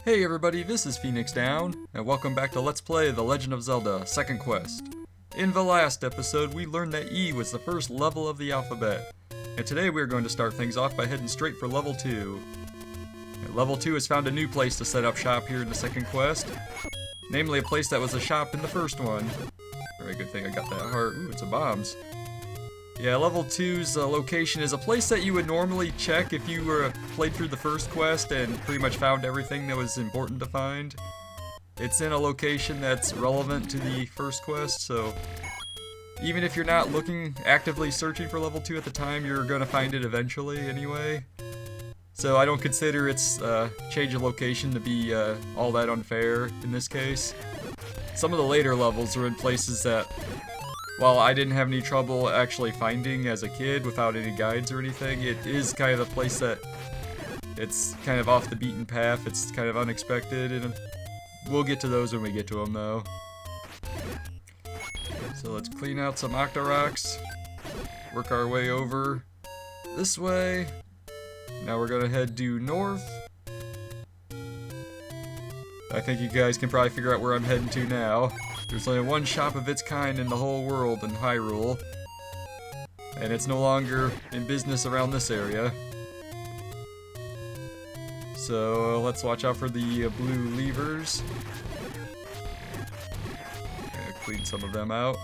Hey everybody, this is Phoenix Down, and welcome back to Let's Play The Legend of Zelda, Second Quest. In the last episode, we learned that E was the first level of the alphabet, and today we are going to start things off by heading straight for level 2. And level 2 has found a new place to set up shop here in the second quest, namely a place that was a shop in the first one. Very good thing I got that heart. Ooh, it's a bombs. Yeah, level 2's location is a place that you would normally check if you were played through the first quest and pretty much found everything that was important to find. It's in a location that's relevant to the first quest, so even if you're not actively searching for level 2 at the time, you're gonna find it eventually anyway. So I don't consider its change of location to be all that unfair in this case. Some of the later levels are in places that, while I didn't have any trouble actually finding as a kid without any guides or anything, it is kind of a place that it's kind of off the beaten path, it's kind of unexpected, and we'll get to those when we get to them though. So let's clean out some Octoroks, work our way over this way. Now we're gonna head due north. I think you guys can probably figure out where I'm heading to now. There's only one shop of its kind in the whole world in Hyrule, and it's no longer in business around this area. So let's watch out for the blue levers. Gonna clean some of them out.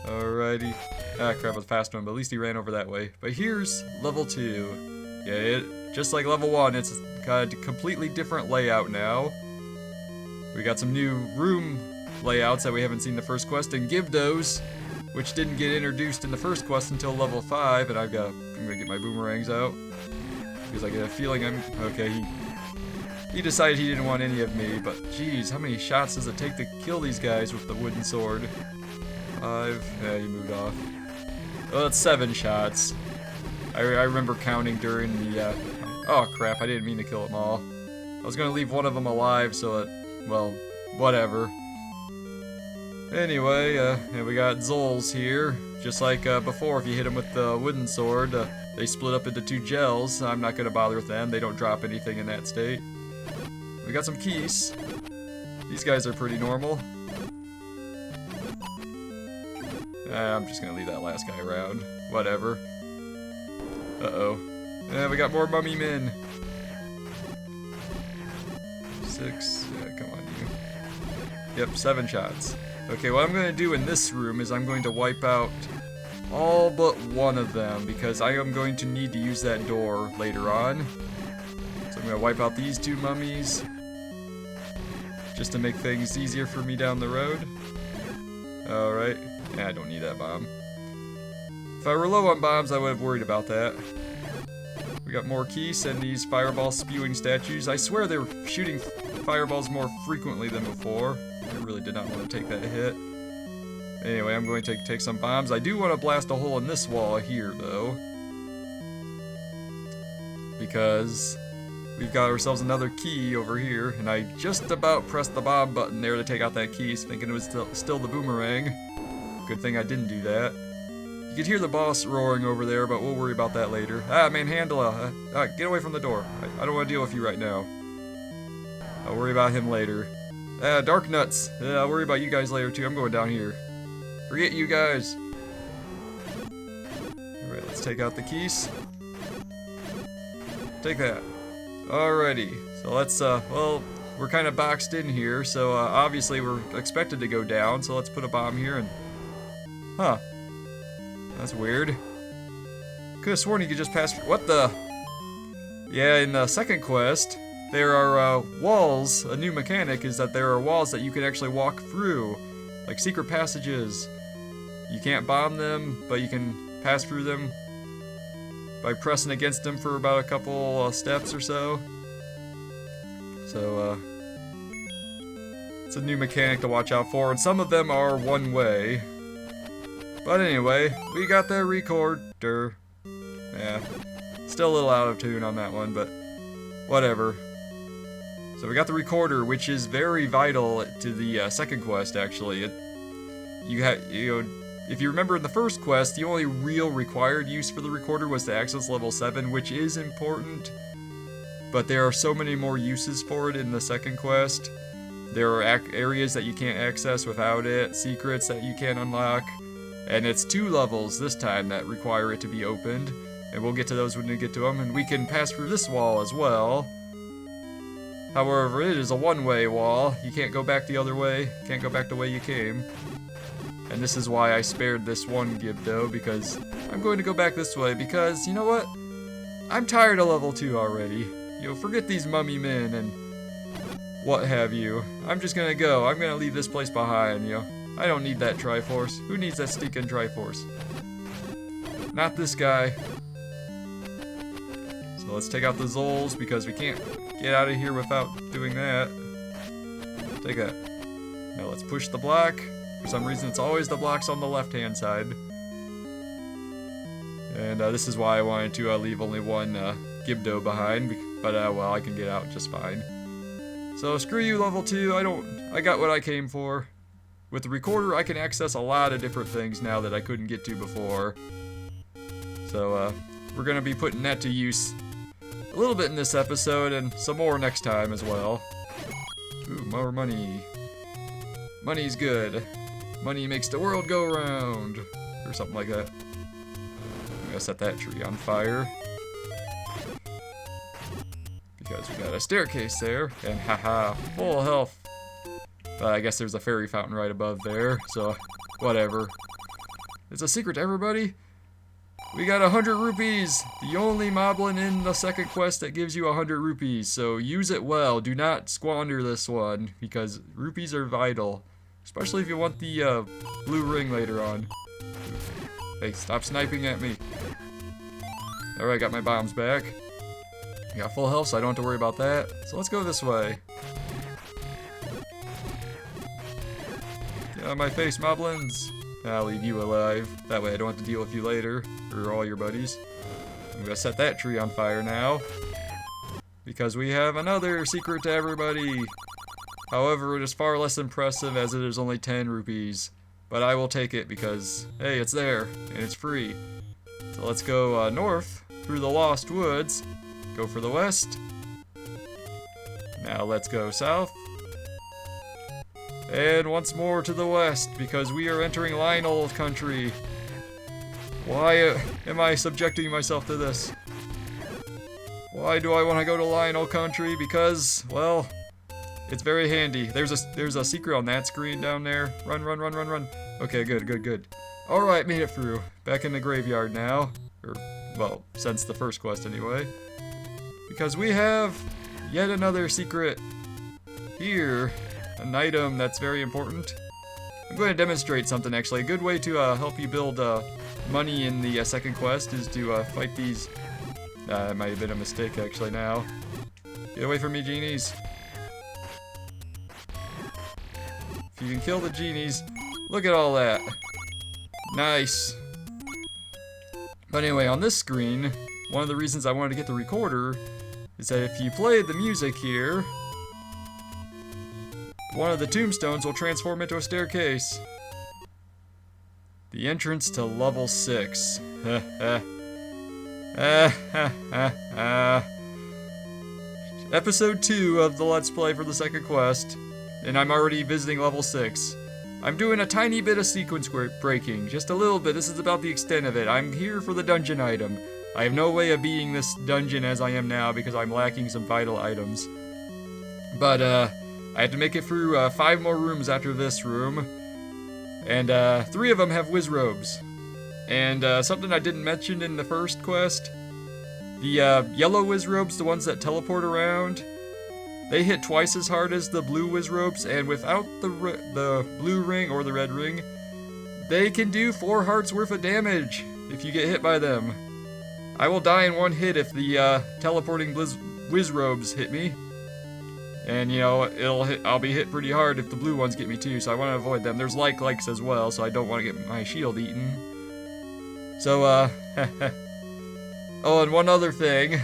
Alrighty. Ah crap, it was a fast one, but at least he ran over that way. But here's level 2. Yeah, just like level 1, it's got a completely different layout now. We got some new room layouts that we haven't seen in the first quest, and Gibdos, which didn't get introduced in the first quest until level 5, and I'm gonna get my boomerangs out, because I get a feeling okay, he decided he didn't want any of me, but geez, how many shots does it take to kill these guys with the wooden sword? 5, yeah, he moved off. Oh, that's 7 shots. I remember counting during the, oh crap, I didn't mean to kill them all. I was gonna leave one of them alive so that, well, whatever. Anyway, yeah, we got Zols here. Just like before, if you hit them with the wooden sword, they split up into 2 gels. I'm not gonna bother with them, they don't drop anything in that state. We got some keys. These guys are pretty normal. I'm just gonna leave that last guy around. Whatever. Uh-oh. Yeah, we got more mummy men. 6. Yeah, come on, you. Yep, 7 shots. Okay, what I'm going to do in this room is I'm going to wipe out all but one of them, because I am going to need to use that door later on. So I'm going to wipe out these 2 mummies, just to make things easier for me down the road. Alright. Yeah, I don't need that bomb. If I were low on bombs, I would have worried about that. We got more keys and these fireball spewing statues. I swear they were shooting fireballs more frequently than before. I really did not want to take that hit. Anyway, I'm going to take some bombs. I do want to blast a hole in this wall here, though, because we've got ourselves another key over here, and I just about pressed the bomb button there to take out that key, thinking it was still the boomerang. Good thing I didn't do that. You could hear the boss roaring over there, but we'll worry about that later. Ah, Manhandla, get away from the door. I don't want to deal with you right now. I'll worry about him later. Ah, Dark Nuts. I'll worry about you guys later too. I'm going down here. Forget you guys. Alright, let's take out the keys. Take that. Alrighty. So let's, well, we're kind of boxed in here, so obviously we're expected to go down, so let's put a bomb here and... Huh. That's weird. Could have sworn you could just pass... What the... Yeah, in the second quest, there are walls. A new mechanic is that there are walls that you can actually walk through, like secret passages. You can't bomb them, but you can pass through them by pressing against them for about a couple steps or so. So, it's a new mechanic to watch out for, and some of them are one way. But anyway, we got the recorder. Yeah, still a little out of tune on that one, but whatever. So we got the recorder, which is very vital to the second quest, actually. If you remember in the first quest, the only real required use for the recorder was to access level 7, which is important. but there are so many more uses for it in the second quest. There are areas that you can't access without it, secrets that you can't unlock, and it's 2 levels this time that require it to be opened, and we'll get to those when we get to them, and we can pass through this wall as well. However, it is a one-way wall. You can't go back the other way, can't go back the way you came. And this is why I spared this one Gibdo, because I'm going to go back this way, because, you know what? I'm tired of level 2 already. You know, forget these mummy men and what have you. I'm just gonna go. I'm gonna leave this place behind, you know. I don't need that Triforce. Who needs that stinking Triforce? Not this guy. So let's take out the Zols, because we can't get out of here without doing that. Take that. Now let's push the block. For some reason, it's always the blocks on the left-hand side. And this is why I wanted to leave only one Gibdo behind, but well, I can get out just fine. So screw you, level 2. I got what I came for. With the recorder, I can access a lot of different things now that I couldn't get to before. So we're gonna be putting that to use a little bit in this episode, and some more next time as well. Ooh, more money. Money's good. Money makes the world go round, or something like that. I'm gonna set that tree on fire, because we got a staircase there, and haha, full health. But I guess there's a fairy fountain right above there, so whatever. It's a secret to everybody. We got 100 rupees, the only moblin in the second quest that gives you 100 rupees, so use it well. Do not squander this one, because rupees are vital. Especially if you want the blue ring later on. Hey, stop sniping at me. Alright, got my bombs back. I got full health, so I don't have to worry about that. So let's go this way. Get out of my face, moblins. I'll leave you alive. That way I don't have to deal with you later, or all your buddies. I'm gonna set that tree on fire now, because we have another secret to everybody. However, it is far less impressive as it is only 10 rupees. But I will take it because, hey, it's there, and it's free. So let's go north, through the Lost Woods. Go for the west. Now let's go south. And once more to the west, because we are entering Lionel country. Why am I subjecting myself to this? Why do I want to go to Lionel country? Because, well, it's very handy. There's a secret on that screen down there. Run, run, run, run, run. Okay, good, good, good. Alright, made it through. Back in the graveyard now. Or, well, since the first quest anyway. Because we have yet another secret here. An item that's very important. I'm going to demonstrate something actually. A good way to help you build money in the second quest is to fight these. It might have been a mistake actually now. Get away from me, genies. If you can kill the genies, look at all that. Nice. But anyway, on this screen, one of the reasons I wanted to get the recorder is that if you play the music here, one of the tombstones will transform into a staircase. The entrance to level 6. Episode 2 of the Let's Play for the second quest. And I'm already visiting level 6. I'm doing a tiny bit of sequence breaking, just a little bit. This is about the extent of it. I'm here for the dungeon item. I have no way of beating this dungeon as I am now because I'm lacking some vital items. But I had to make it through 5 more rooms after this room. And 3 of them have whiz robes. And something I didn't mention in the first quest, the yellow whiz robes, the ones that teleport around, they hit twice as hard as the blue whiz robes, and without the blue ring or the red ring, they can do 4 hearts worth of damage if you get hit by them. I will die in 1 hit if the teleporting whiz robes hit me. And you know, I'll be hit pretty hard if the blue ones get me too, so I want to avoid them. There's likes as well, so I don't want to get my shield eaten. So oh, and one other thing.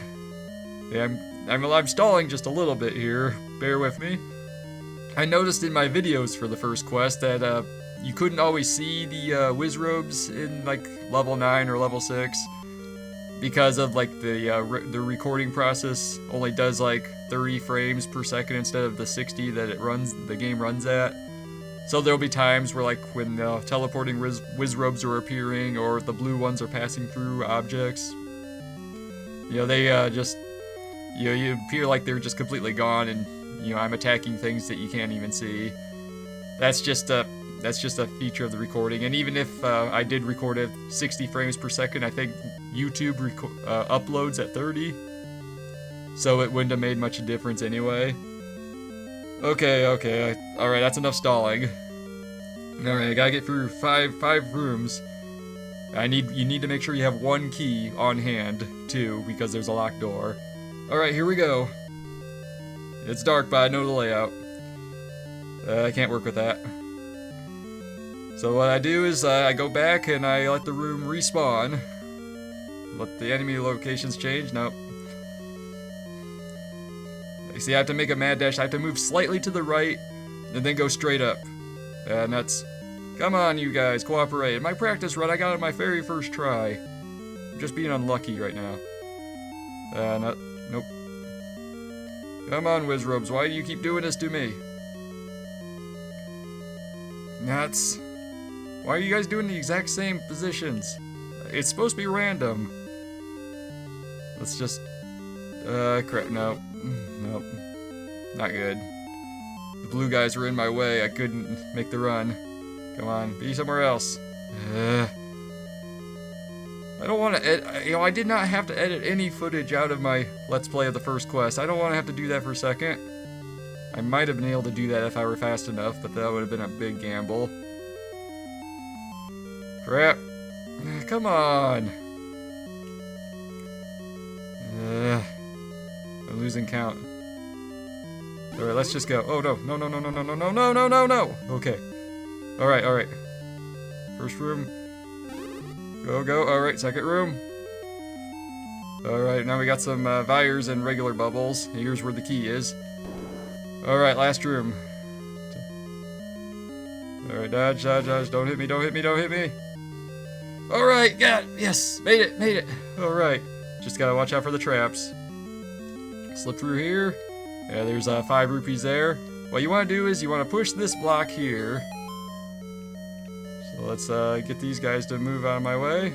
Yeah, I'm stalling just a little bit here. Bear with me. I noticed in my videos for the first quest that you couldn't always see the whiz robes in like level 9 or level 6 because of like the recording process only does like 30 frames per second instead of the 60 that the game runs at. So there'll be times where like when teleporting Wizrobes are appearing or the blue ones are passing through objects, they just you appear like they're just completely gone, and I'm attacking things that you can't even see. That's just a feature of the recording. And even if I did record at 60 frames per second, I think YouTube uploads at 30, so it wouldn't have made much of a difference anyway. Okay, alright, that's enough stalling. Alright, I gotta get through five rooms. You need to make sure you have one key on hand, too, because there's a locked door. Alright, here we go. It's dark, but I know the layout. I can't work with that. So what I do is I go back and I let the room respawn. Let the enemy locations change. Nope. You see, I have to make a mad dash. I have to move slightly to the right and then go straight up. And that's... Come on, you guys, cooperate. In my practice run, I got it my very first try. I'm just being unlucky right now. Nope. Come on, Wizrobes, why do you keep doing this to me? Nuts. Why are you guys doing the exact same positions? It's supposed to be random. Let's just... crap, no. Nope. Not good. The blue guys were in my way, I couldn't make the run. Come on, be somewhere else. I don't want to edit, I did not have to edit any footage out of my Let's Play of the first quest. I don't want to have to do that for a second. I might have been able to do that if I were fast enough, but that would have been a big gamble. Crap. Come on. I'm losing count. Alright, let's just go. Oh, no. No. Okay. Alright. First room. Go. Alright, second room. Alright, now we got some Vires and regular bubbles. Here's where the key is. Alright, last room. Alright, dodge. Don't hit me. Alright, yes, made it. Alright, just gotta watch out for the traps. Slip through here. Yeah, there's 5 rupees there. What you want to do is you want to push this block here. So let's get these guys to move out of my way.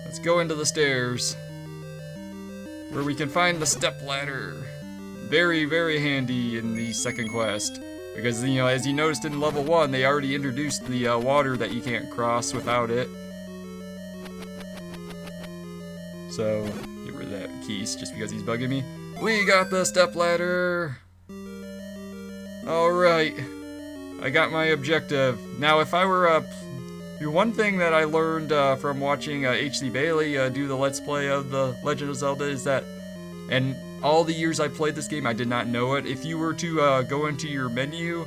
Let's go into the stairs, where we can find the step ladder. Very, very handy in the second quest. Because, as you noticed in level 1, they already introduced the water that you can't cross without it. So, get rid of that Keys just because he's bugging me. We got the stepladder! Alright. I got my objective. Now, if I were, one thing that I learned from watching H.C. Bailey do the Let's Play of The Legend of Zelda is that, and all the years I played this game, I did not know it. If you were to go into your menu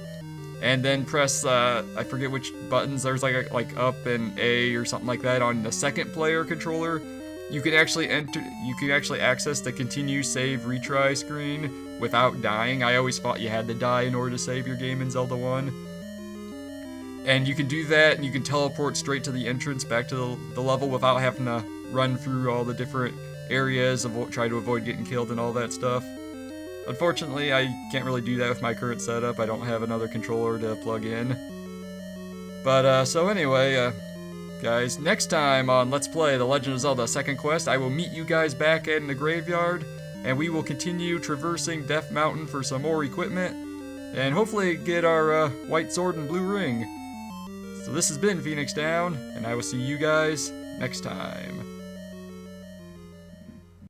and then press, I forget which buttons, there's like up and A or something like that on the second player controller, you can actually access the continue save retry screen without dying. I always thought you had to die in order to save your game in Zelda 1. And you can do that, and you can teleport straight to the entrance back to the level without having to run through all the different areas, try to avoid getting killed and all that stuff. Unfortunately, I can't really do that with my current setup. I don't have another controller to plug in. But, so anyway, guys, next time on Let's Play The Legend of Zelda Second Quest, I will meet you guys back in the graveyard, and we will continue traversing Death Mountain for some more equipment, and hopefully get our white sword and blue ring. So this has been Phoenix Down, and I will see you guys next time.